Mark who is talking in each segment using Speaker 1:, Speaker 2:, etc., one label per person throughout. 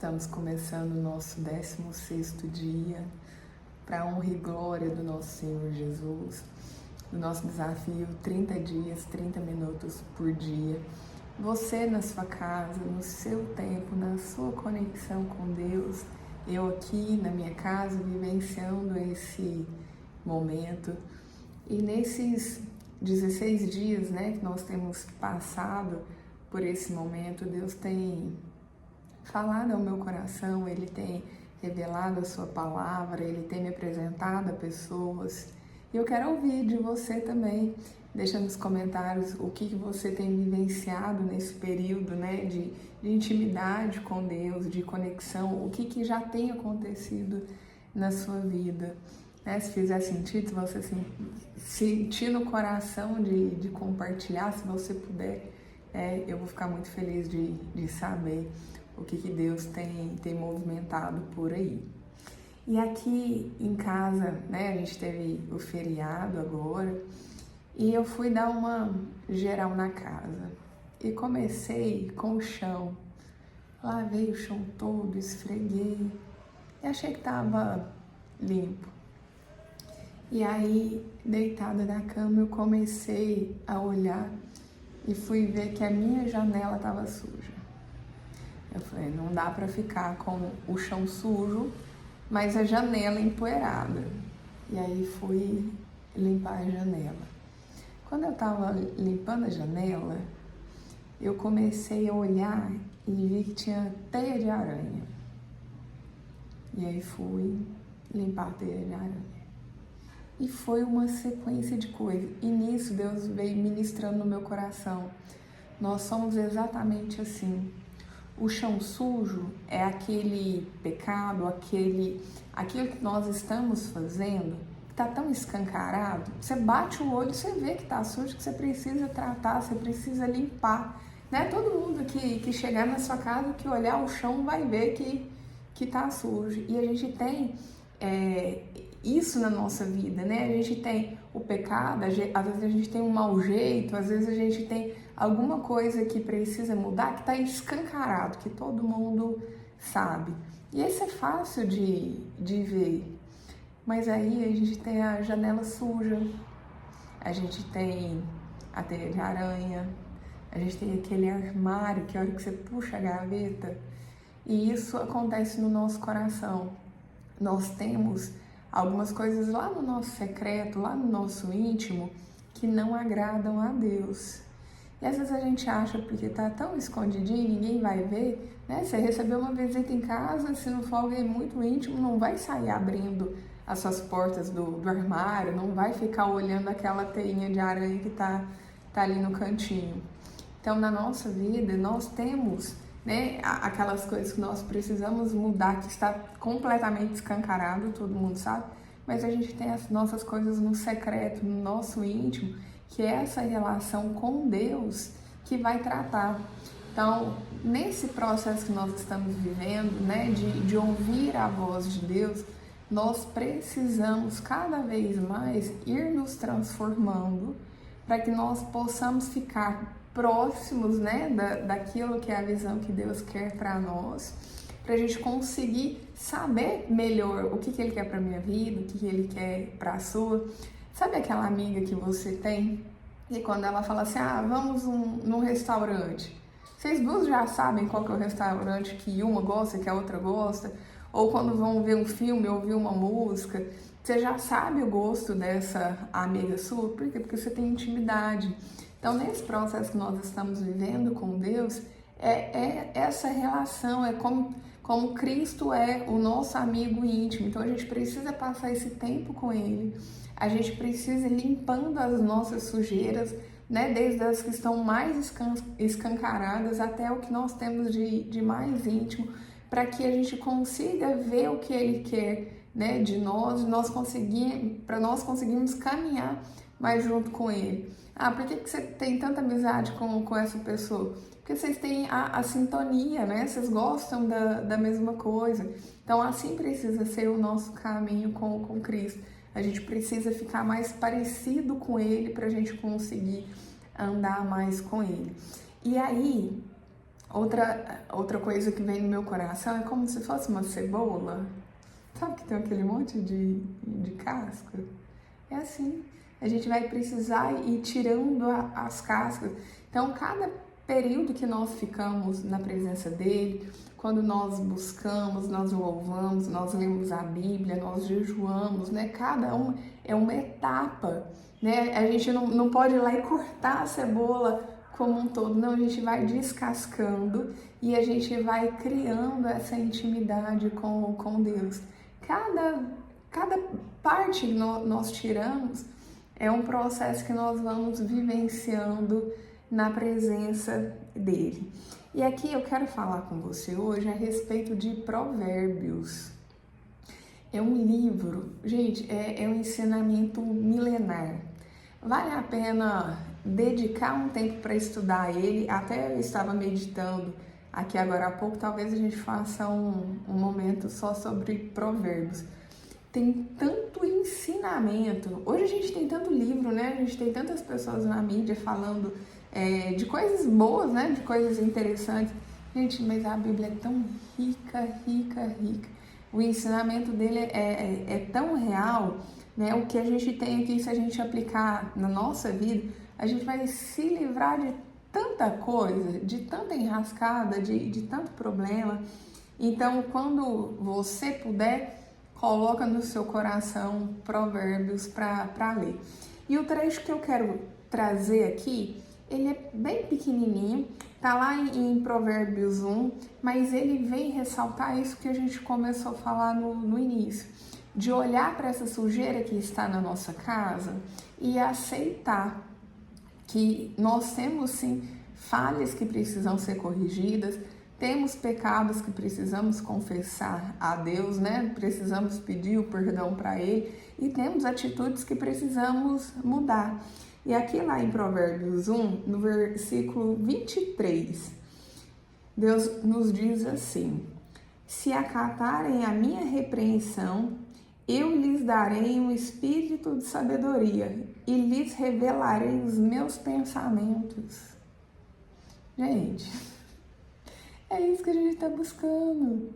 Speaker 1: Estamos começando o nosso 16º dia para a honra e glória do nosso Senhor Jesus, do nosso desafio 30 dias, 30 minutos por dia. Você na sua casa, no seu tempo, na sua conexão com Deus, eu aqui na minha casa vivenciando esse momento. E nesses 16 dias, que nós temos passado por esse momento, Deus tem falado ao meu coração, Ele tem revelado a sua palavra, Ele tem me apresentado a pessoas. E eu quero ouvir de você também. Deixa nos comentários o que você tem vivenciado nesse período, de intimidade com Deus, de conexão, o que já tem acontecido na sua vida. Se fizer sentido, se você sentir no coração de compartilhar, se você puder, eu vou ficar muito feliz de saber o que Deus tem movimentado por aí. E aqui em casa, a gente teve o feriado agora e eu fui dar uma geral na casa e comecei com o chão. Lavei o chão todo, esfreguei e achei que estava limpo. E aí, deitada na cama, eu comecei a olhar e fui ver que a minha janela estava suja. Eu falei, não dá para ficar com o chão sujo, mas a janela empoeirada. E aí fui limpar a janela. Quando eu estava limpando a janela, eu comecei a olhar e vi que tinha teia de aranha. E aí fui limpar a teia de aranha. E foi uma sequência de coisas. E nisso Deus veio ministrando no meu coração. Nós somos exatamente assim. O chão sujo é aquele pecado, aquilo que nós estamos fazendo, que está tão escancarado. Você bate o olho, você vê que está sujo, que você precisa tratar, você precisa limpar. Todo mundo que chegar na sua casa, que olhar o chão, vai ver que está sujo. E a gente tem isso na nossa vida, A gente tem o pecado, às vezes a gente tem um mau jeito, às vezes a gente tem alguma coisa que precisa mudar, que está escancarado, que todo mundo sabe. E isso é fácil de ver. Mas aí a gente tem a janela suja, a gente tem a teia de aranha, a gente tem aquele armário que a hora que você puxa a gaveta, e isso acontece no nosso coração. Nós temos algumas coisas lá no nosso secreto, lá no nosso íntimo, que não agradam a Deus. E às vezes a gente acha, porque tá tão escondidinho, ninguém vai ver, Você recebeu uma visita em casa, se não for alguém muito íntimo, não vai sair abrindo as suas portas do armário, não vai ficar olhando aquela teinha de aranha que tá ali no cantinho. Então, na nossa vida, nós temos aquelas coisas que nós precisamos mudar, que está completamente escancarado, todo mundo sabe, mas a gente tem as nossas coisas no secreto, no nosso íntimo, que é essa relação com Deus que vai tratar. Então, nesse processo que nós estamos vivendo, de ouvir a voz de Deus, nós precisamos cada vez mais ir nos transformando para que nós possamos ficar próximos, daquilo que é a visão que Deus quer para nós, para a gente conseguir saber melhor o que Ele quer para minha vida, o que Ele quer para a sua. Sabe aquela amiga que você tem e quando ela fala assim, vamos num restaurante, vocês duas já sabem qual que é o restaurante que uma gosta, que a outra gosta, ou quando vão ver um filme, ouvir uma música, você já sabe o gosto dessa amiga sua, por quê? Porque você tem intimidade. Então, nesse processo que nós estamos vivendo com Deus, é essa relação, é como Cristo é o nosso amigo íntimo. Então, a gente precisa passar esse tempo com Ele, a gente precisa ir limpando as nossas sujeiras, desde as que estão mais escancaradas até o que nós temos de mais íntimo, para que a gente consiga ver o que Ele quer de nós, para nós conseguirmos caminhar mais junto com Ele. Por que você tem tanta amizade com essa pessoa? Porque vocês têm a sintonia, Vocês gostam da mesma coisa. Então, assim precisa ser o nosso caminho com Cristo. A gente precisa ficar mais parecido com Ele para a gente conseguir andar mais com Ele. E aí, Outra coisa que vem no meu coração é como se fosse uma cebola. Sabe que tem aquele monte de casca? É assim. A gente vai precisar ir tirando as cascas. Então, cada período que nós ficamos na presença dele, quando nós buscamos, nós louvamos, nós lemos a Bíblia, nós jejuamos, né? Cada um é uma etapa, né? A gente não pode ir lá e cortar a cebola como um todo, não, a gente vai descascando e a gente vai criando essa intimidade com Deus. Cada parte que nós tiramos é um processo que nós vamos vivenciando na presença dele. E aqui eu quero falar com você hoje a respeito de Provérbios. É um livro, gente, é um ensinamento milenar. Vale a pena dedicar um tempo para estudar ele. Até eu estava meditando aqui agora há pouco, talvez a gente faça um momento só sobre Provérbios. Tem tanto ensinamento. Hoje a gente tem tanto livro, né? A gente tem tantas pessoas na mídia falando de coisas boas, né? De coisas interessantes. Gente, mas a Bíblia é tão rica, rica, rica. O ensinamento dele é tão real, né? O que a gente tem aqui, se a gente aplicar na nossa vida, a gente vai se livrar de tanta coisa, de tanta enrascada, de tanto problema. Então, quando você puder, coloca no seu coração Provérbios para ler. E o trecho que eu quero trazer aqui, ele é bem pequenininho, tá lá em Provérbios 1, mas ele vem ressaltar isso que a gente começou a falar no início, de olhar para essa sujeira que está na nossa casa e aceitar que nós temos sim falhas que precisam ser corrigidas, temos pecados que precisamos confessar a Deus, né? Precisamos pedir o perdão para Ele e temos atitudes que precisamos mudar. E aqui lá em Provérbios 1, no versículo 23, Deus nos diz assim: se acatarem a minha repreensão, eu lhes darei um espírito de sabedoria e lhes revelarei os meus pensamentos. Gente, é isso que a gente está buscando,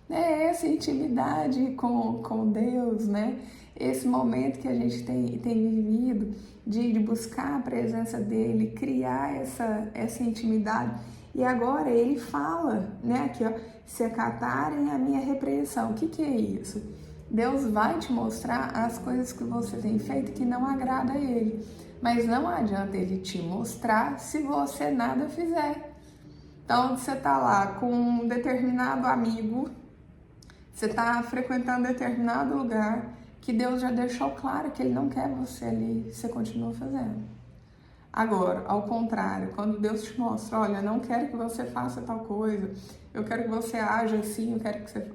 Speaker 1: né? Essa intimidade com Deus, né? Esse momento que a gente tem vivido de buscar a presença dele, criar essa intimidade. E agora ele fala, né? Aqui, ó, se acatarem a minha repreensão. O que é isso? Deus vai te mostrar as coisas que você tem feito que não agrada a ele. Mas não adianta ele te mostrar se você nada fizer. Então, você tá lá com um determinado amigo, você tá frequentando determinado lugar, que Deus já deixou claro que ele não quer você ali, você continua fazendo. Agora, ao contrário, quando Deus te mostra, olha, eu não quero que você faça tal coisa, eu quero que você haja assim, eu quero que você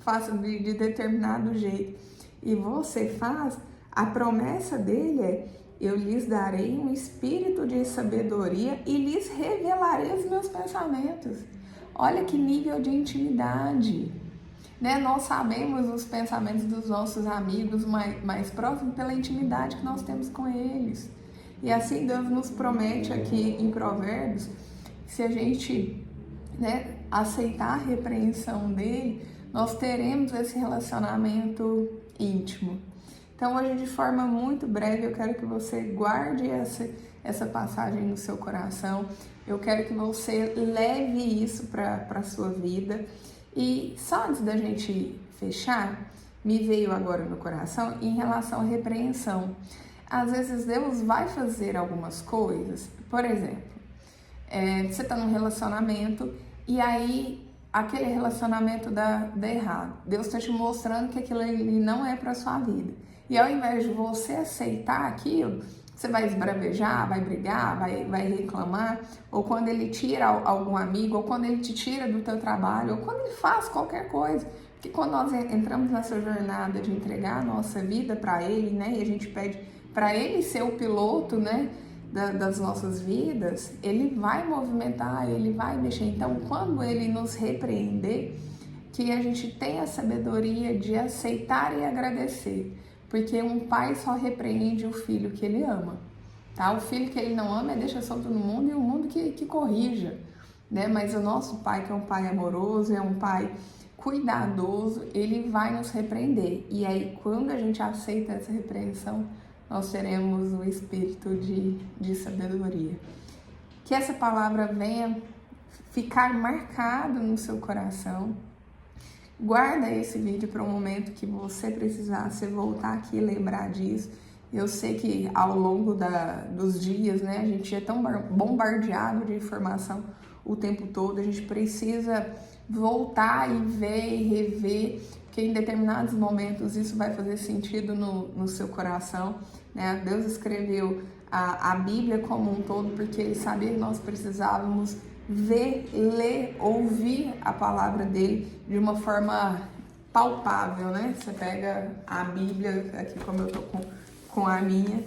Speaker 1: faça de determinado jeito, e você faz, a promessa dele é: eu lhes darei um espírito de sabedoria e lhes revelarei os meus pensamentos. Olha que nível de intimidade, né? Nós sabemos os pensamentos dos nossos amigos mais próximos pela intimidade que nós temos com eles. E assim Deus nos promete aqui em Provérbios, se a gente, né, aceitar a repreensão dele, nós teremos esse relacionamento íntimo. Então, hoje, de forma muito breve, eu quero que você guarde essa passagem no seu coração. Eu quero que você leve isso para a sua vida. E só antes da gente fechar, me veio agora no coração em relação à repreensão. Às vezes, Deus vai fazer algumas coisas. Por exemplo, você está num relacionamento e aí aquele relacionamento dá errado. Deus está te mostrando que aquilo ali não é para sua vida. E ao invés de você aceitar aquilo, você vai esbravejar, vai brigar, vai reclamar, ou quando ele tira algum amigo, ou quando ele te tira do teu trabalho, ou quando ele faz qualquer coisa. Porque quando nós entramos nessa jornada de entregar a nossa vida para ele, né, e a gente pede para ele ser o piloto, né, das nossas vidas, ele vai movimentar, ele vai mexer. Então, quando ele nos repreender, que a gente tenha a sabedoria de aceitar e agradecer. Porque um pai só repreende o filho que ele ama, tá? O filho que ele não ama, deixa solto no mundo, e o mundo que corrija, né? Mas o nosso Pai, que é um Pai amoroso, é um Pai cuidadoso, Ele vai nos repreender. E aí, quando a gente aceita essa repreensão, nós teremos o espírito de sabedoria. Que essa palavra venha ficar marcada no seu coração. Guarda esse vídeo para um momento que você precisar, você voltar aqui e lembrar disso. Eu sei que ao longo dos dias, né, a gente é tão bombardeado de informação o tempo todo, a gente precisa voltar e ver e rever, porque em determinados momentos isso vai fazer sentido no seu coração, né? Deus escreveu a Bíblia como um todo porque Ele sabia que nós precisávamos ver, ler, ouvir a palavra dele de uma forma palpável, né? Você pega a Bíblia, aqui como eu tô com a minha,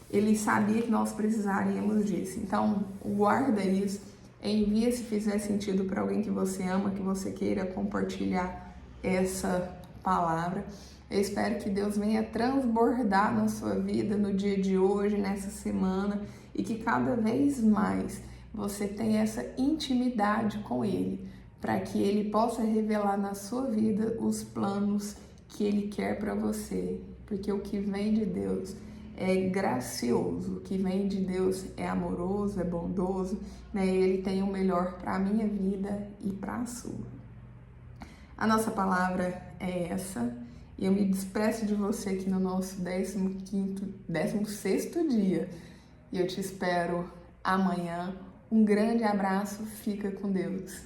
Speaker 1: Ele sabia que nós precisaríamos disso. Então, guarda isso, envia se fizer sentido para alguém que você ama, que você queira compartilhar essa palavra. Eu espero que Deus venha transbordar na sua vida no dia de hoje, nessa semana, e que cada vez mais você tenha essa intimidade com Ele, para que Ele possa revelar na sua vida os planos que Ele quer para você, porque o que vem de Deus é gracioso, o que vem de Deus é amoroso, é bondoso, né? Ele tem o melhor para a minha vida e para a sua. A nossa palavra é essa, e eu me despeço de você aqui no nosso 16º dia, e eu te espero amanhã. Um grande abraço, fica com Deus.